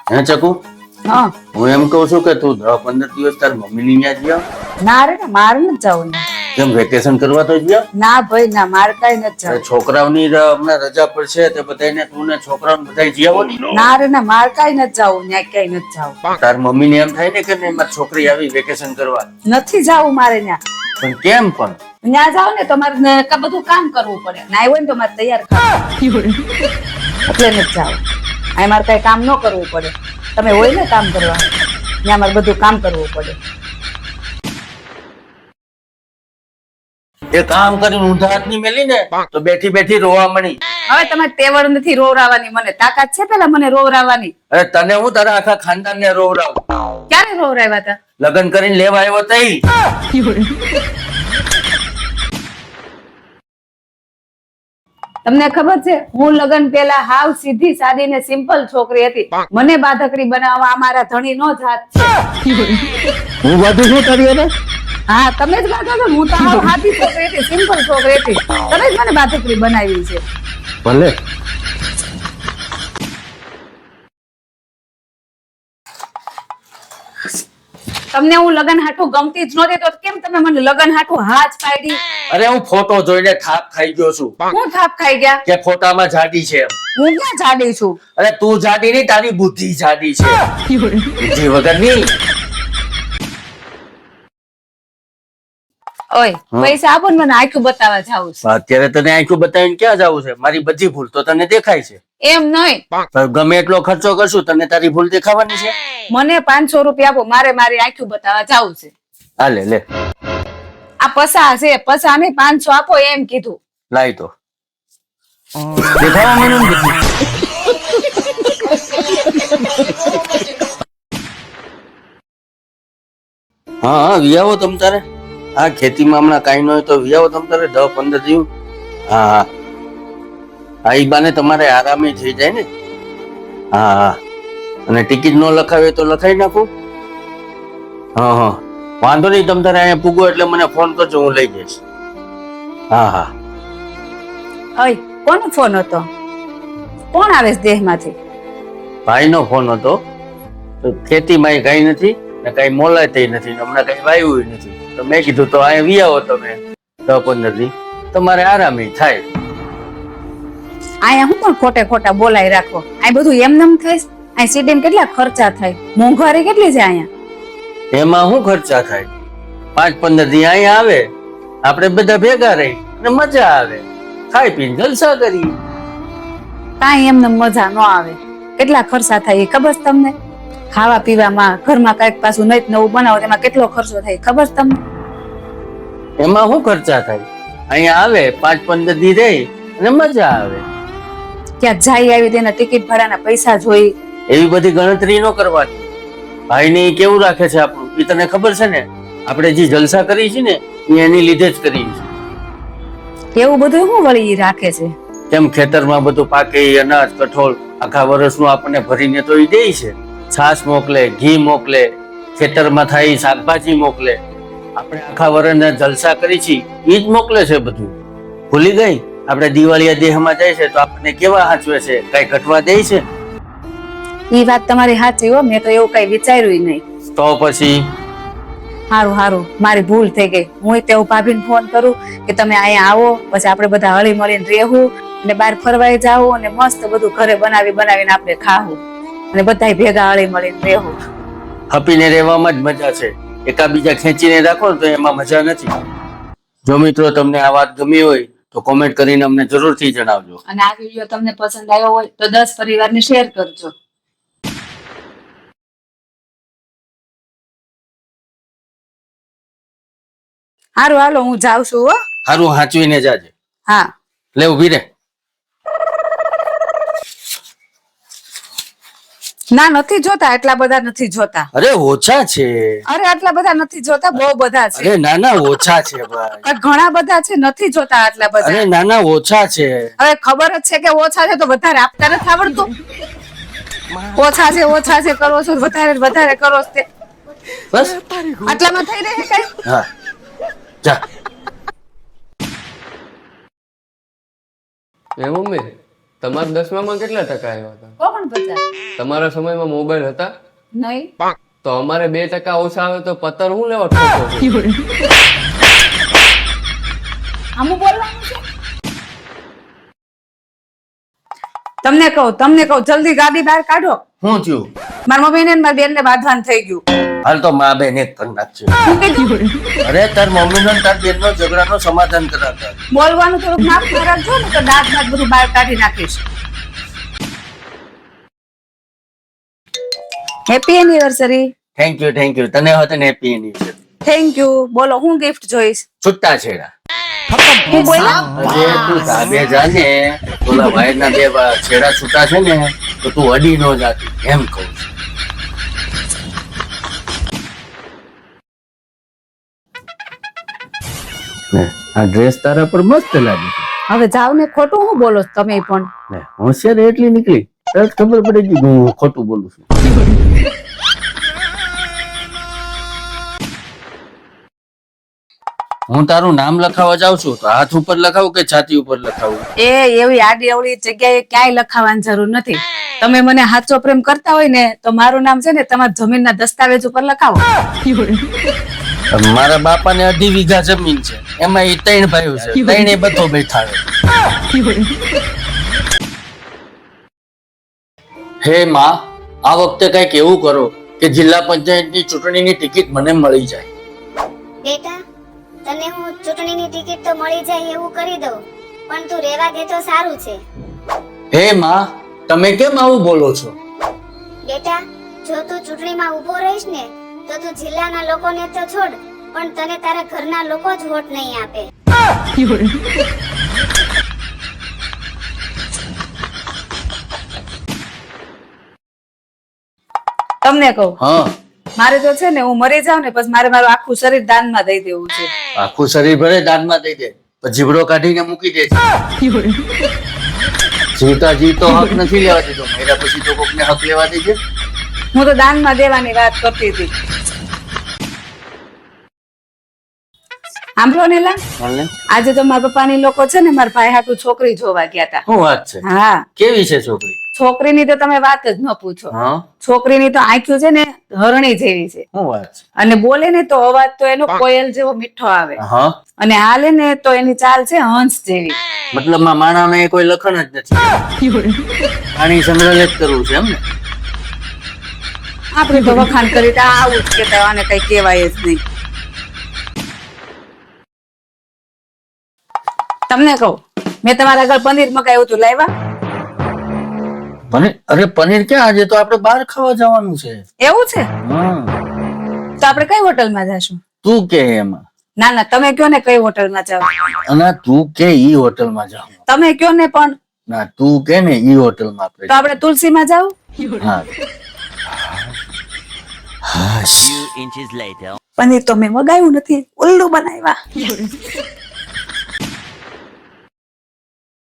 હે ચકુ, હા હું એમ કઉ છું કે તું 10-15 દિવસ તાર મમ્મીની ત્યાં જ્યાં ના રે ના મારે નથી જવું ને. કેમ વેકેશન કરવા તો જ્યાં ના ભાઈ ના મારે કઈ નથી જવું. છોકરાઓની હમણાં રજા પડશે તે બધાને તું ને છોકરાઓને બધા જ્યાં ને ના રે ના મારે કઈ નથી જવું ત્યાં ક્યાંય નથી જવું. તાર મમ્મી ને એમ થાય ને કે નહીં મારી છોકરી આવી વેકેશન કરવા, નથી જવું મારે ત્યાં. પણ કેમ પણ ત્યાં જાવ ને તો મારે બધું કામ કરવું પડે ના હોય ને તો મારે તૈયાર કરવું એટલે નથી જવું. અહીં મારે કઈ કામ ન કરવું પડે. તમે હોય ને કામ કરવા ત્યાં મારે બધું કામ કરવું પડે. એ કામ કરીને ઊંધા હાથની મેલી ને તો બેઠી બેઠી રોવા મળી. હવે તમારે તેવડ નથી રોવરાવાની. મને તાકાત છે પેલા મને રોવરાવાની. અરે તને હું તારા આખા ખાનદાન ને રોવડાવું. ક્યારે રોવરાવ્યા હતા? લગ્ન કરીને લેવા આવ્યો તઈ. તમને ખબર છે હું લગ્ન પેલા હાવ સીધી સાદી ને સિમ્પલ છોકરી હતી. મને બાધકડી બનાવવા મારા ધણી નો જાત છે. હું બધું શું કર્યું ને હા તમે જ બાધો છો. હું તો હાવ સાદી છોકરી હતી, સિમ્પલ છોકરી હતી. તમે જ મને બાધકડી બનાવી છે. ભલે તમને હું લગન હાટું ગમતી જ નહોતી તો કેમ તમે મને લગન હાટું હાથ પાડી? અરે હું ફોટો જોઈને થાપ ખાઈ ગયો છું હું થાપ ખાઈ ગયા? કે ફોટામાં જાડી છે એમ. હું ક્યાં જાડી છું? અરે તું જાડી નહીં, તારી બુદ્ધિ જાડી છે. બુદ્ધિ વગરની. ઓય પૈસા આપો ને મને આંખું બતાવવા જાવું છે. અત્યારે તને આંખું બતાવીને ક્યાં જવું છે? મારી બધી ભૂલ તો તને દેખાય છે. એમ નહીં, પણ ગમે એટલો ખર્ચો કરશું તને તારી ભૂલ દેખાવાની છે. મને 500 રૂપિયા આપો, મારે મારી આંખું બતાવવા જાવું છે. હા લે લે આ પસા છે, પસા નહીં 500 આપો એમ કીધું. લાય તો દેખાવા મને નથી. હા હા વિયાવો તમ તારે. હા ખેતીમાં હમણાં કાંઈ ન હોય તો વિયાવો તમ તારે 10-15 દિવસ. હા હા હા ઈ બાને તમારે આરામે થઈ જાય ને. હા હા અને ટિકિટ ન લખાવે તો લખાઈ નાખું. હા હા વાંધો નહીં, તમ તારે અહીંયા પૂગો એટલે મને ફોન કરજો, હું લઈ જઈશ. હા હા ઓય કોનો ફોન હતો? કોણ આવે છે દેહમાંથી? ભાઈનો ફોન હતો. તો ખેતીમાં કઈ નથી ને કઈ મોલાય થઈ નથી ને હમણાં કઈ વાયું નથી, તો મેં કીધું તો અહીંયા વિયાવો તમે 10-15 દી, તમારે આરામ થાય. અહીંયા હું પણ ખોટે ખોટા બોલાઈ રાખો. આ બધું એમનેમ થાય? અહીં સિટીમાં કેટલા ખર્ચા થાય, મોંઘવારી કેટલી છે અહીંયા. એમાં શું ખર્ચા થાય? 5-15 દી અહીંયા આવે, આપણે બધા ભેગા રહી ને મજા આવે, ખાઈ પીને જલસા કરી. કાંઈ એમને મજા ન આવે. કેટલા ખર્ચા થાય એ ખબર છે તમને? ખાવા પીવામાં, ઘરમાં કઈક પાછું નઈ નવું બનાવો તેમાં કેટલો ખર્ચો થાય ખબર છે તમને? એમાં શું ખર્ચા થાય? અહીંયા આવે 5-15 દી રહી અને મજા આવે. ક્યાં જાય આવી તેના ટિકિટ ભાડાના પૈસા જોઈ. એવી બધી ગણતરી ન કરવાની. ભાઈ ને કેવું રાખે છે આપણું એ તને ખબર છે ને. આપણે જે જલસા કરી છે ને એ એની લીધે જ કરી છે. એવું બધું શું વળી ઈ રાખે છે? કેમ ખેતરમાં બધું પાકે, અનાજ કઠોળ આખા વર્ષનું આપણને ભરીને તો એ દે છે. છાશ મોકલે, ઘી મોકલે, ખેતરમાં થાય શાકભાજી મોકલે. આપણે આખા વર્ષના જલસા કરી છે એ જ મોકલે છે બધું. ભૂલી ગઈ? આપણે દિવાળીયા દેહમાં જાય છે તો આપણને કેવા હાચવે છે? કઈ ઘટવા દે છે? ઈ વાત તમારી સાચી હો. મેં તો એવું કઈ વિચાર્યું નહીં. તો પછી હારું હારું મારી ભૂલ થઈ ગઈ. હું તેઓ ભાભીને ફોન કરું કે તમે અહીંયા આવો, પછી આપણે બધા હળી મળીને રહેવું અને બહાર ફરવાઈ જાવું અને મસ્ત બધું ઘરે બનાવીને આપણે ખાવું અને બધા ભેગા હળી મળીને રહેવું. હપીને રહેવામાં જ મજા છે. એકાબીજા ખેંચીને રાખો ને તો એમાં મજા નથી. જો મિત્રો તમને આ વાત ગમી હોય તો કોમેન્ટ કરીને અમને જરૂરથી જણાવજો. અને આ વિડીયો તમને પસંદ આવ્યો હોય તો 10 પરિવારને શેર કરજો. હારું હાલો હું જાઉં છું હો. સારું હાચવીને જાજે. હા લે ઉભી રે. ના નથી જોતા, એટલા બધા નથી જોતા. અરે ઓછા છે. અરે આટલા બધા નથી જોતા, બહુ બધા છે. અરે નાના ઓછા છે ભાઈ. ઘણા બધા છે, નથી જોતા આટલા બધા. અરે નાના ઓછા છે. હવે ખબર જ છે કે ઓછા છે તો વધારે આપતા નથી આવડતું. ઓછા છે કરો છો, વધારે કરો છો તે બસ આટલામાં થઈ રહે કઈ? હા જા. એ મમ્મી તમારા 10મામાં કેટલા ટકા આવ્યા હતા? 49. તમારા સમયમાં મોબાઈલ હતા? નહીં. તો અમારે 2% ઓછા આવે તો પત્તર હું લેવા ઠોકો છો? આમું બોલવાનું છે? તમને કહું જલ્દી ગાડી બહાર કાઢો. શું થયું? મારા મમ્મી ને મારી બેન ને બાંધવાન થઈ ગયું. હાલ તો મા બેન એક કરી નાખશે. શું કીધું? અરે તાર મમ્મી નો તાર બેન નો ઝઘડાનો સમાધાન કરાતા. બોલવાનું થોડુંક માફ રાખજો ને તો દાંત બાદ બધું બહાર કાઢી નાખીશ. Happy anniversary. થેન્ક યુ તને હોત ને હેપી એનિવર્સરી. Thank you. બોલો હું ગિફ્ટ જોઈશ? છૂટા છેડા. હું બોલ્યા? અરે તું ધાબે જા ને, ઓલા વાયરના બે છેડા છૂટા છે ને તો તું અડી નો જાતી એમ કહું છું. આ ડ્રેસ તારા પર મસ્ત લાગે છે. હવે જાવ ને, ખોટું હું બોલો છો તમે પણ? ને હોશિયાર એટલી નીકળી તરત ખબર પડી ગઈ કે હું ખોટું બોલું છું. હું તારું નામ લખાવવા જાઉં છું તો હાથ ઉપર લખાવું કે છાતી ઉપર લખાવું? એ એવી આડી અવળી જગ્યાએ ક્યાંય લખાવવાની જરૂર નથી. તમે મને સાચો પ્રેમ કરતા હોય ને તો મારું નામ છે ને તમારા જમીનના દસ્તાવેજ ઉપર લખાવો. મારા બાપાને 2.5 વીઘા જમીન છે, એમાં એ 3 ભાઈઓ છે, 3 બધો બેઠાવે. હે માં, આ વખતે કઈક એવું કરો કે જિલ્લા પંચાયતની ચૂંટણીની ટિકિટ મને મળી જાય. બેટા, તને હું ચૂંટણીની ટિકિટ તો મળી જાય એવું કરી દઉં, પણ તું રેવા દે તો સારું છે. હે માં, તમે કેમ આવું બોલો છો? બેટા, જો તું ચૂંટણીમાં ઊભો રહીશ ને તો તું જિલ્લાના લોકોને તો છોડ, પણ તને તારા ઘરના લોકો જ વોટ નહીં આપે. તમને કહું, હા, મારે તો છે ને હું મરી જાઉં ને પછી મારે મારું આખું શરીર દાનમાં દઈ દેવું છે. આખું શરીર ભરે દાનમાં દઈ દે, પછી જીભડો કાઢીને મૂકી દે છે. જીવતા જીવતો હક નથી લેવા દીધો, મર્યા પછી તો કોકને હક લેવા દેજે. હું તો દાનમાં દેવાની વાત કરતી હતી. સાંભળો ને લા, હાલને. આજે તો મારા પપ્પાની લોકો છે ને મારા ભાઈ હાટુ છોકરી જોવા ગયા હતા. શું વાત છે? હા, કેવી છે છોકરી? છોકરીની તો તમે વાત જ ન પૂછો. હા, છોકરીની તો આંખ્યું છે ને હરણી જેવી છે, શું વાત છે? અને બોલે ને તો અવાજ તો એનો કોયલ જેવો મીઠો આવે, હા, અને હાલે ને તો એની ચાલ છે હંસ જેવી. મતલબમાં માણાને કોઈ લખણ જ નથી, પાણી સંગ્રહ જ કરવું છે એમ ને? આપણે તો વખાણ કરી તો આવું જ કેતા, આને કઈ કહેવાય જ નહીં. તમને કહું, મેં તમારા ઘર પનીર મગાવ્યું હતું, લાવ્યા? પનીર? અરે પનીર ક્યાં, આજે તો આપણે બહાર ખાવા જવાનું છે. એવું છે? હા, તો આપણે કઈ હોટલમાં જશું? તું કે એમાં? ના ના, તમે કયો ને કઈ હોટલમાં જાવ. અને તું કે ઈ હોટલમાં જાવ. તમે કયો ને પણ. ના, તું કે ને ઈ હોટલમાં આપણે. તો આપણે તુલસીમાં જાવ. હા. few inches later. પનીર તો મેં મગાવ્યું નથી, ઉલ્લુ બનાવ્યા.